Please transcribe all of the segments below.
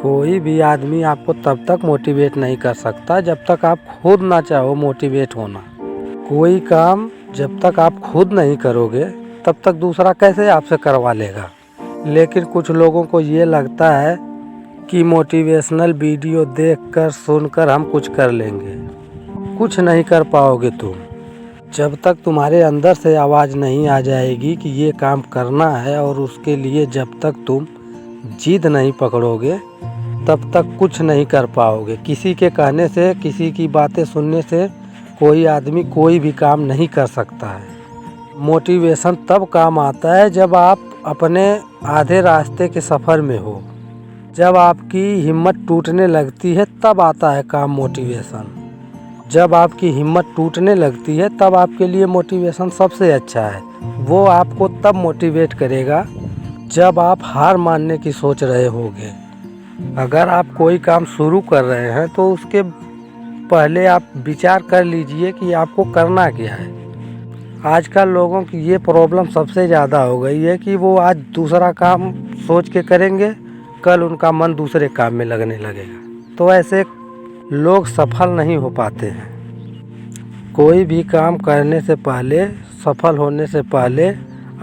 कोई भी आदमी आपको तब तक मोटिवेट नहीं कर सकता जब तक आप खुद ना चाहो मोटिवेट होना। कोई काम जब तक आप खुद नहीं करोगे तब तक दूसरा कैसे आपसे करवा लेगा। लेकिन कुछ लोगों को ये लगता है कि मोटिवेशनल वीडियो देखकर सुनकर हम कुछ कर लेंगे। कुछ नहीं कर पाओगे तुम। जब तक तुम्हारे अंदर से आवाज़ नहीं आ जाएगी कि ये काम करना है और उसके लिए जब तक तुम जिद नहीं पकड़ोगे तब तक कुछ नहीं कर पाओगे। किसी के कहने से, किसी की बातें सुनने से कोई आदमी कोई भी काम नहीं कर सकता है। मोटिवेशन तब काम आता है जब आप अपने आधे रास्ते के सफ़र में हो, जब आपकी हिम्मत टूटने लगती है तब आता है काम मोटिवेशन। जब आपकी हिम्मत टूटने लगती है तब आपके लिए मोटिवेशन सबसे अच्छा है। वो आपको तब मोटिवेट करेगा जब आप हार मानने की सोच रहे होगे। अगर आप कोई काम शुरू कर रहे हैं तो उसके पहले आप विचार कर लीजिए कि आपको करना क्या है। आजकल लोगों की ये प्रॉब्लम सबसे ज़्यादा हो गई है कि वो आज दूसरा काम सोच के करेंगे, कल उनका मन दूसरे काम में लगने लगेगा। तो ऐसे लोग सफल नहीं हो पाते हैं। कोई भी काम करने से पहले, सफल होने से पहले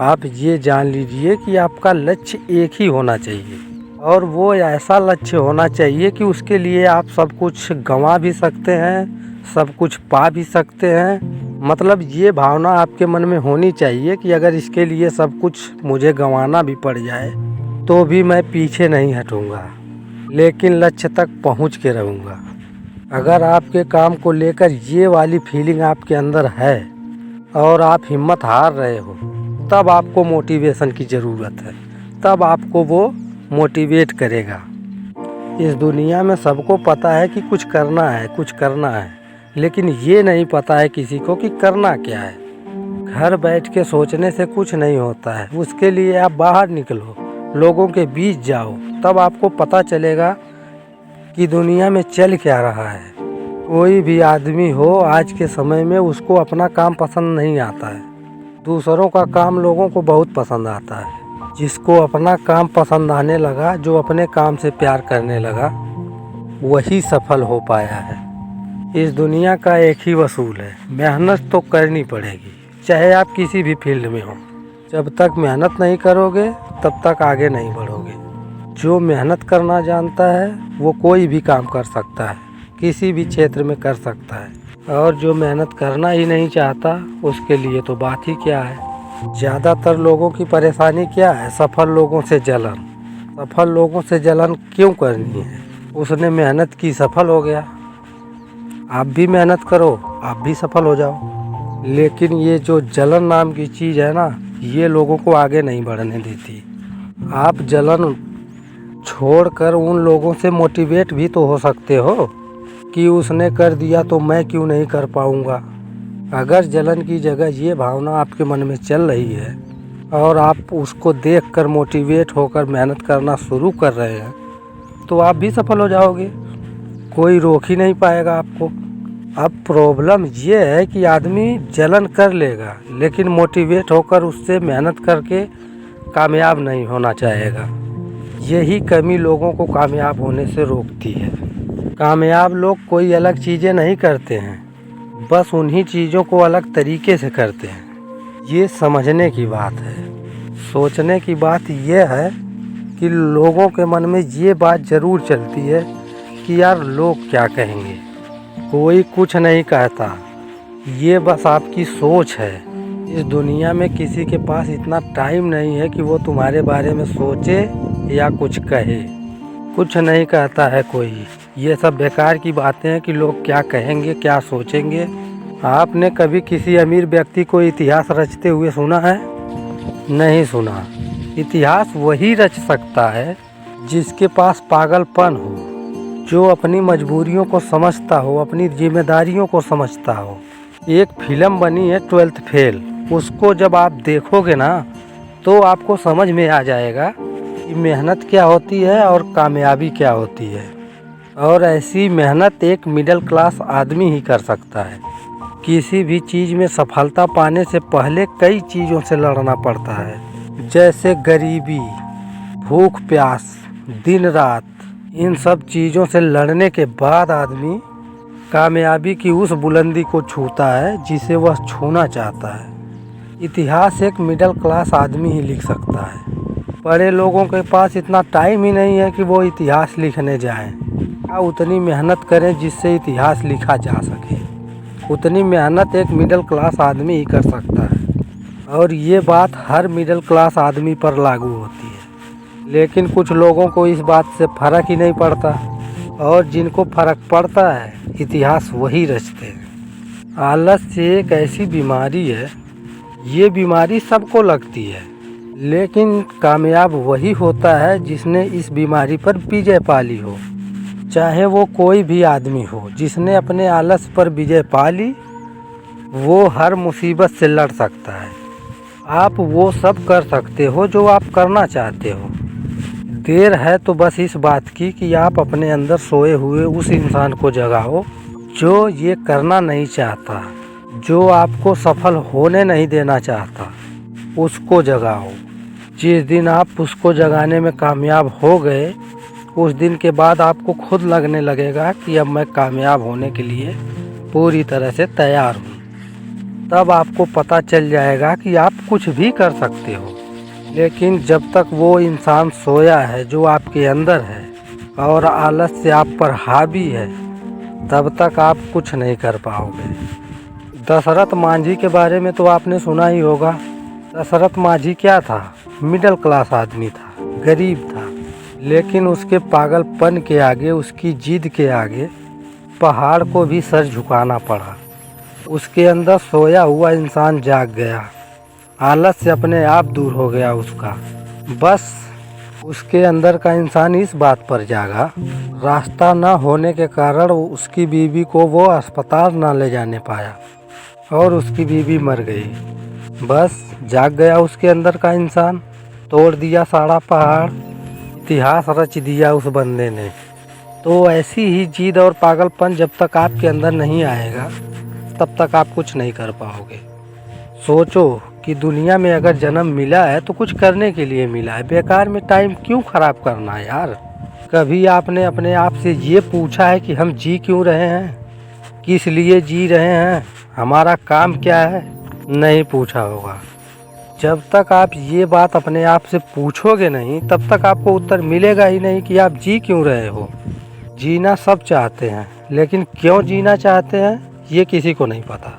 आप ये जान लीजिए कि आपका लक्ष्य एक ही होना चाहिए और वो ऐसा लक्ष्य होना चाहिए कि उसके लिए आप सब कुछ गंवा भी सकते हैं, सब कुछ पा भी सकते हैं। मतलब ये भावना आपके मन में होनी चाहिए कि अगर इसके लिए सब कुछ मुझे गंवाना भी पड़ जाए तो भी मैं पीछे नहीं हटूंगा, लेकिन लक्ष्य तक पहुंच के रहूंगा। अगर आपके काम को लेकर ये वाली फीलिंग आपके अंदर है और आप हिम्मत हार रहे हो तब आपको मोटिवेशन की ज़रूरत है। तब आपको वो मोटिवेट करेगा। इस दुनिया में सबको पता है कि कुछ करना है, कुछ करना है, लेकिन ये नहीं पता है किसी को कि करना क्या है। घर बैठ के सोचने से कुछ नहीं होता है। उसके लिए आप बाहर निकलो, लोगों के बीच जाओ, तब आपको पता चलेगा कि दुनिया में चल क्या रहा है। कोई भी आदमी हो आज के समय में उसको अपना काम पसंद नहीं आता है। दूसरों का काम लोगों को बहुत पसंद आता है। जिसको अपना काम पसंद आने लगा, जो अपने काम से प्यार करने लगा, वही सफल हो पाया है। इस दुनिया का एक ही वसूल है, मेहनत तो करनी पड़ेगी, चाहे आप किसी भी फील्ड में हो। जब तक मेहनत नहीं करोगे तब तक आगे नहीं बढ़ोगे। जो मेहनत करना जानता है वो कोई भी काम कर सकता है, किसी भी क्षेत्र में कर सकता है। और जो मेहनत करना ही नहीं चाहता उसके लिए तो बात ही क्या है। ज़्यादातर लोगों की परेशानी क्या है? सफल लोगों से जलन। सफल लोगों से जलन क्यों करनी है? उसने मेहनत की, सफल हो गया। आप भी मेहनत करो, आप भी सफल हो जाओ। लेकिन ये जो जलन नाम की चीज़ है ना, ये लोगों को आगे नहीं बढ़ने देती। आप जलन छोड़कर उन लोगों से मोटिवेट भी तो हो सकते हो कि उसने कर दिया तो मैं क्यों नहीं कर पाऊँगा। अगर जलन की जगह ये भावना आपके मन में चल रही है और आप उसको देखकर मोटिवेट होकर मेहनत करना शुरू कर रहे हैं तो आप भी सफल हो जाओगे। कोई रोक ही नहीं पाएगा आपको। अब प्रॉब्लम ये है कि आदमी जलन कर लेगा लेकिन मोटिवेट होकर उससे मेहनत करके कामयाब नहीं होना चाहेगा। यही कमी लोगों को कामयाब होने से रोकती है। कामयाब लोग कोई अलग चीज़ें नहीं करते हैं, बस उन्हीं चीज़ों को अलग तरीके से करते हैं। ये समझने की बात है। सोचने की बात यह है कि लोगों के मन में ये बात ज़रूर चलती है कि यार लोग क्या कहेंगे। कोई कुछ नहीं कहता, ये बस आपकी सोच है। इस दुनिया में किसी के पास इतना टाइम नहीं है कि वो तुम्हारे बारे में सोचे या कुछ कहे। कुछ नहीं कहता है कोई। ये सब बेकार की बातें हैं कि लोग क्या कहेंगे, क्या सोचेंगे। आपने कभी किसी अमीर व्यक्ति को इतिहास रचते हुए सुना है? नहीं सुना। इतिहास वही रच सकता है जिसके पास पागलपन हो, जो अपनी मजबूरियों को समझता हो, अपनी जिम्मेदारियों को समझता हो। एक फिल्म बनी है 12th फेल, उसको जब आप देखोगे ना तो आपको समझ में आ जाएगा कि मेहनत क्या होती है और कामयाबी क्या होती है। और ऐसी मेहनत एक मिडिल क्लास आदमी ही कर सकता है। किसी भी चीज़ में सफलता पाने से पहले कई चीज़ों से लड़ना पड़ता है, जैसे गरीबी, भूख प्यास, दिन रात, इन सब चीज़ों से लड़ने के बाद आदमी कामयाबी की उस बुलंदी को छूता है जिसे वह छूना चाहता है। इतिहास एक मिडिल क्लास आदमी ही लिख सकता है। बड़े लोगों के पास इतना टाइम ही नहीं है कि वो इतिहास लिखने जाएं। या उतनी मेहनत करें जिससे इतिहास लिखा जा सके। उतनी मेहनत एक मिडिल क्लास आदमी ही कर सकता है, और ये बात हर मिडिल क्लास आदमी पर लागू होती है। लेकिन कुछ लोगों को इस बात से फ़र्क ही नहीं पड़ता, और जिनको फ़र्क पड़ता है इतिहास वही रचते हैं। आलस्य एक ऐसी बीमारी है, ये बीमारी सबको लगती है, लेकिन कामयाब वही होता है जिसने इस बीमारी पर विजय पा ली हो। चाहे वो कोई भी आदमी हो, जिसने अपने आलस्य पर विजय पा ली, वो हर मुसीबत से लड़ सकता है। आप वो सब कर सकते हो जो आप करना चाहते हो। देर है तो बस इस बात की कि आप अपने अंदर सोए हुए उस इंसान को जगाओ जो ये करना नहीं चाहता, जो आपको सफल होने नहीं देना चाहता, उसको जगाओ। जिस दिन आप उसको जगाने में कामयाब हो गए, उस दिन के बाद आपको खुद लगने लगेगा कि अब मैं कामयाब होने के लिए पूरी तरह से तैयार हूँ। तब आपको पता चल जाएगा कि आप कुछ भी कर सकते हो। लेकिन जब तक वो इंसान सोया है जो आपके अंदर है और आलस्य आप पर हावी है, तब तक आप कुछ नहीं कर पाओगे। दशरथ मांझी के बारे में तो आपने सुना ही होगा। दशरथ मांझी क्या था? मिडिल क्लास आदमी था, गरीब था, लेकिन उसके पागलपन के आगे, उसकी जिद के आगे पहाड़ को भी सर झुकाना पड़ा। उसके अंदर सोया हुआ इंसान जाग गया, आलस्य अपने आप दूर हो गया उसका। बस उसके अंदर का इंसान इस बात पर जागा, रास्ता न होने के कारण उसकी बीवी को वो अस्पताल न ले जाने पाया और उसकी बीवी मर गई। बस जाग गया उसके अंदर का इंसान, तोड़ दिया सारा पहाड़, इतिहास रच दिया उस बंदे ने। तो ऐसी ही जिद और पागलपन जब तक आपके अंदर नहीं आएगा, तब तक आप कुछ नहीं कर पाओगे। सोचो कि दुनिया में अगर जन्म मिला है तो कुछ करने के लिए मिला है, बेकार में टाइम क्यों ख़राब करना है यार। कभी आपने अपने आप से ये पूछा है कि हम जी क्यों रहे हैं, किस लिए जी रहे हैं, हमारा काम क्या है? नहीं पूछा होगा। जब तक आप ये बात अपने आप से पूछोगे नहीं, तब तक आपको उत्तर मिलेगा ही नहीं कि आप जी क्यों रहे हो। जीना सब चाहते हैं, लेकिन क्यों जीना चाहते हैं ये किसी को नहीं पता।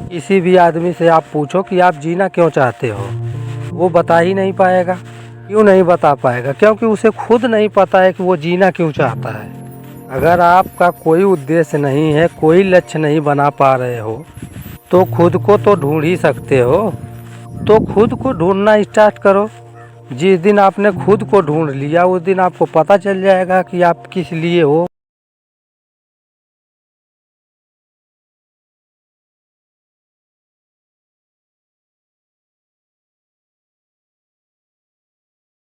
किसी भी आदमी से आप पूछो कि आप जीना क्यों चाहते हो, वो बता ही नहीं पाएगा। क्यों नहीं बता पाएगा? क्योंकि उसे खुद नहीं पता है कि वो जीना क्यों चाहता है। अगर आपका कोई उद्देश्य नहीं है, कोई लक्ष्य नहीं बना पा रहे हो, तो खुद को तो ढूंढ ही सकते हो। तो खुद को ढूंढना स्टार्ट करो। जिस दिन आपने खुद को ढूंढ लिया, उस दिन आपको पता चल जाएगा कि आप किस लिए हो।